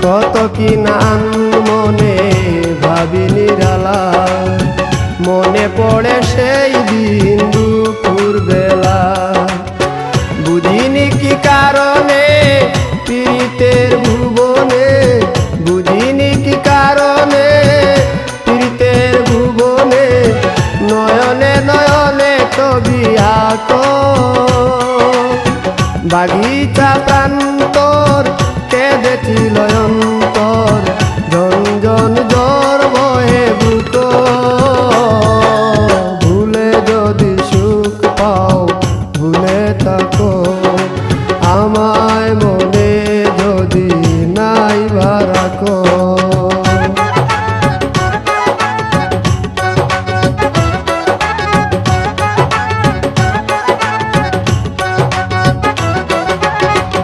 কত কি নাম মনে ভাবি নিরালা, মনে পড়ে সেই দিন দুপুর বেলা। বুঝিনি কি কারণে পীড়িতের ভুবনে, বুঝিনি কি কারণে পীড়িতের ভুবনে, নয়নে নয়নে ছবি আঁকো। বাগিচা প্রান্তর কেঁদেছিল অন্তর, ঝনঝন জ্বর বহে বুক। ভুলে যদি সুখ পাও ভুলে থাকো আমায়।